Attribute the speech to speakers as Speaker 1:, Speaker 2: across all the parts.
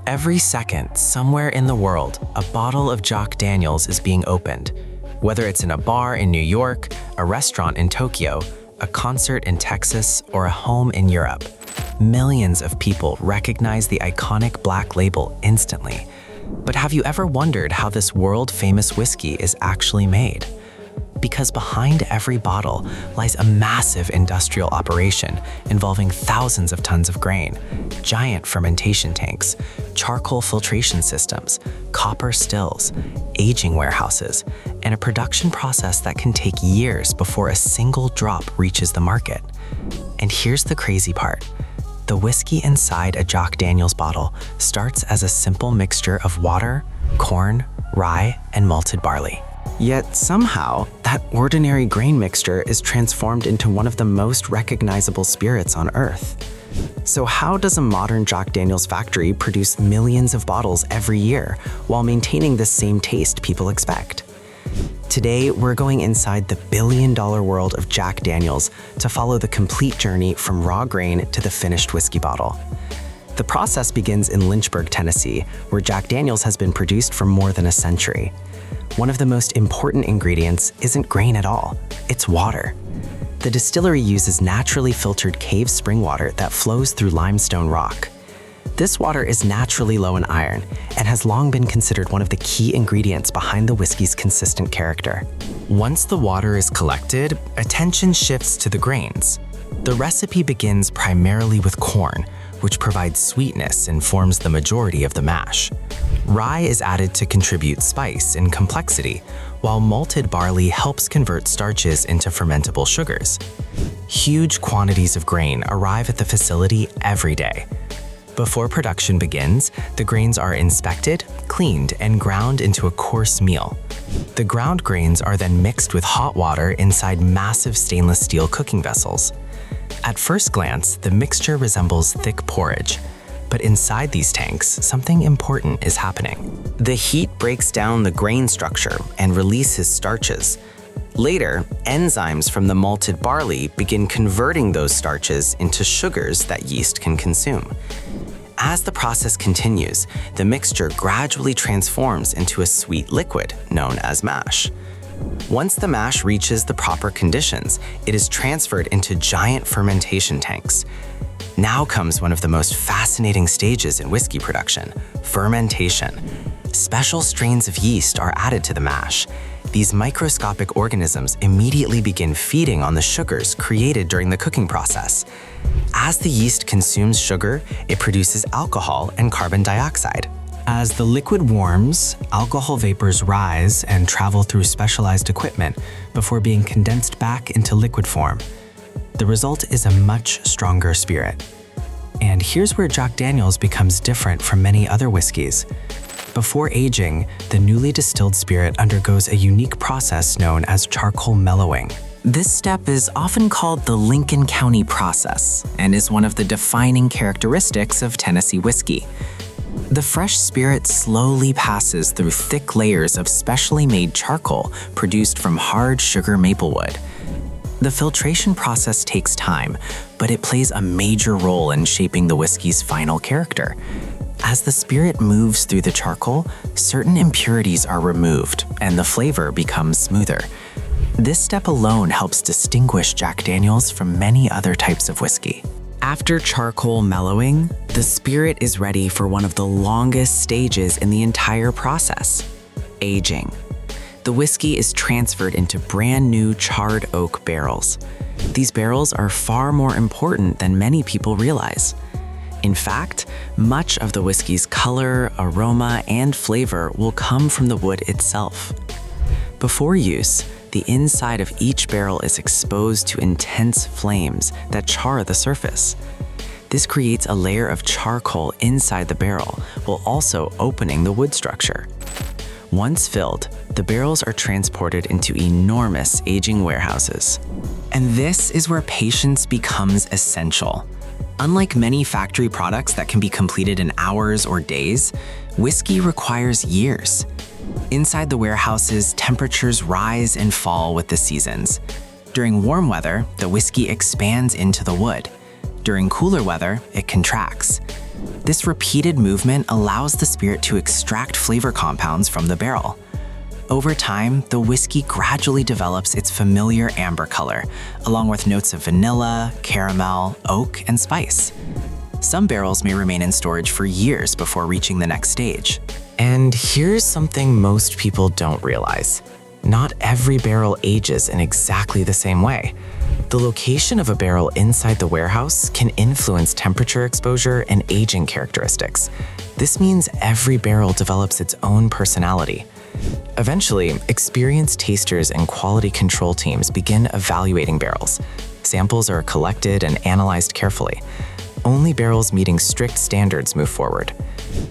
Speaker 1: Every second, somewhere in the world, a bottle of Jack Daniel's is being opened. Whether it's in a bar in New York, a restaurant in Tokyo, a concert in Texas, or a home in Europe, millions of people recognize the iconic black label instantly. But have you ever wondered how this world-famous whiskey is actually made? Because behind every bottle lies a massive industrial operation involving thousands of tons of grain, giant fermentation tanks, charcoal filtration systems, copper stills, aging warehouses, and a production process that can take years before a single drop reaches the market. And here's the crazy part. The whiskey inside a Jack Daniel's bottle starts as a simple mixture of water, corn, rye, and malted barley. Yet somehow, that ordinary grain mixture is transformed into one of the most recognizable spirits on Earth. So how does a modern Jack Daniel's factory produce millions of bottles every year while maintaining the same taste people expect? Today, we're going inside the billion-dollar world of Jack Daniel's to follow the complete journey from raw grain to the finished whiskey bottle. The process begins in Lynchburg, Tennessee, where Jack Daniel's has been produced for more than a century. One of the most important ingredients isn't grain at all, it's water. The distillery uses naturally filtered cave spring water that flows through limestone rock. This water is naturally low in iron and has long been considered one of the key ingredients behind the whiskey's consistent character. Once the water is collected, attention shifts to the grains. The recipe begins primarily with corn, which provides sweetness and forms the majority of the mash. Rye is added to contribute spice and complexity, while malted barley helps convert starches into fermentable sugars. Huge quantities of grain arrive at the facility every day. Before production begins, the grains are inspected, cleaned, and ground into a coarse meal. The ground grains are then mixed with hot water inside massive stainless steel cooking vessels. At first glance, the mixture resembles thick porridge. But inside these tanks, something important is happening. The heat breaks down the grain structure and releases starches. Later, enzymes from the malted barley begin converting those starches into sugars that yeast can consume. As the process continues, the mixture gradually transforms into a sweet liquid known as mash. Once the mash reaches the proper conditions, it is transferred into giant fermentation tanks. Now comes one of the most fascinating stages in whiskey production, fermentation. Special strains of yeast are added to the mash. These microscopic organisms immediately begin feeding on the sugars created during the cooking process. As the yeast consumes sugar, it produces alcohol and carbon dioxide. As the liquid warms, alcohol vapors rise and travel through specialized equipment before being condensed back into liquid form. The result is a much stronger spirit. And here's where Jack Daniel's becomes different from many other whiskeys. Before aging, the newly distilled spirit undergoes a unique process known as charcoal mellowing. This step is often called the Lincoln County process and is one of the defining characteristics of Tennessee whiskey. The fresh spirit slowly passes through thick layers of specially made charcoal produced from hard sugar maple wood. The filtration process takes time, but it plays a major role in shaping the whiskey's final character. As the spirit moves through the charcoal, certain impurities are removed and the flavor becomes smoother. This step alone helps distinguish Jack Daniel's from many other types of whiskey. After charcoal mellowing, the spirit is ready for one of the longest stages in the entire process, aging. The whiskey is transferred into brand new charred oak barrels. These barrels are far more important than many people realize. In fact, much of the whiskey's color, aroma, and flavor will come from the wood itself. Before use, the inside of each barrel is exposed to intense flames that char the surface. This creates a layer of charcoal inside the barrel while also opening the wood structure. Once filled, the barrels are transported into enormous aging warehouses. And this is where patience becomes essential. Unlike many factory products that can be completed in hours or days, whiskey requires years. Inside the warehouses, temperatures rise and fall with the seasons. During warm weather, the whiskey expands into the wood. During cooler weather, it contracts. This repeated movement allows the spirit to extract flavor compounds from the barrel. Over time, the whiskey gradually develops its familiar amber color, along with notes of vanilla, caramel, oak, and spice. Some barrels may remain in storage for years before reaching the next stage. And here's something most people don't realize. Not every barrel ages in exactly the same way. The location of a barrel inside the warehouse can influence temperature exposure and aging characteristics. This means every barrel develops its own personality. Eventually, experienced tasters and quality control teams begin evaluating barrels. Samples are collected and analyzed carefully. Only barrels meeting strict standards move forward.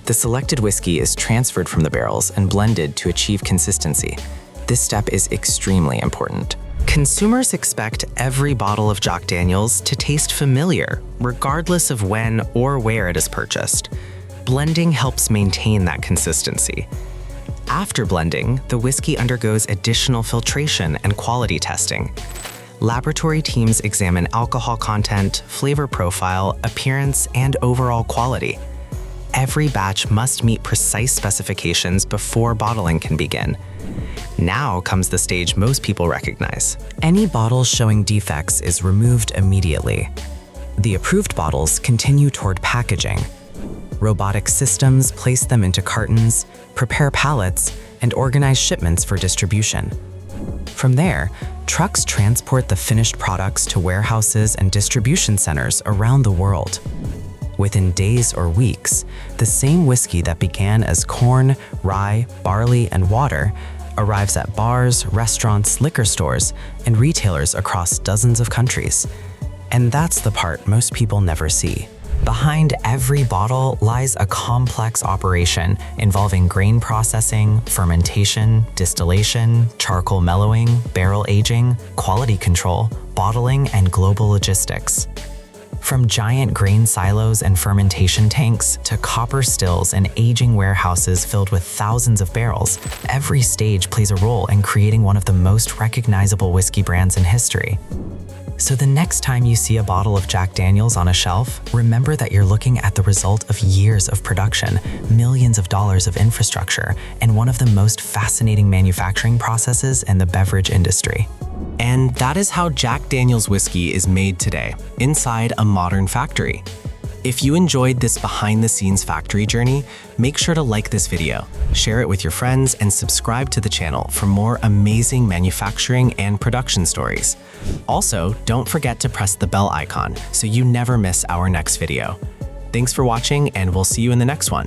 Speaker 1: The selected whiskey is transferred from the barrels and blended to achieve consistency. This step is extremely important. Consumers expect every bottle of Jack Daniel's to taste familiar, regardless of when or where it is purchased. Blending helps maintain that consistency. After blending, the whiskey undergoes additional filtration and quality testing. Laboratory teams examine alcohol content, flavor profile, appearance, and overall quality. Every batch must meet precise specifications before bottling can begin. Now comes the stage most people recognize. Any bottle showing defects is removed immediately. The approved bottles continue toward packaging. Robotic systems place them into cartons, prepare pallets, and organize shipments for distribution. From there, trucks transport the finished products to warehouses and distribution centers around the world. Within days or weeks, the same whiskey that began as corn, rye, barley, and water arrives at bars, restaurants, liquor stores, and retailers across dozens of countries. And that's the part most people never see. Behind every bottle lies a complex operation involving grain processing, fermentation, distillation, charcoal mellowing, barrel aging, quality control, bottling, and global logistics. From giant grain silos and fermentation tanks to copper stills and aging warehouses filled with thousands of barrels, every stage plays a role in creating one of the most recognizable whiskey brands in history. So the next time you see a bottle of Jack Daniel's on a shelf, remember that you're looking at the result of years of production, millions of dollars of infrastructure, and one of the most fascinating manufacturing processes in the beverage industry. And that is how Jack Daniel's whiskey is made today, inside a modern factory. If you enjoyed this behind-the-scenes factory journey, make sure to like this video, share it with your friends, and subscribe to the channel for more amazing manufacturing and production stories. Also, don't forget to press the bell icon so you never miss our next video. Thanks for watching, and we'll see you in the next one.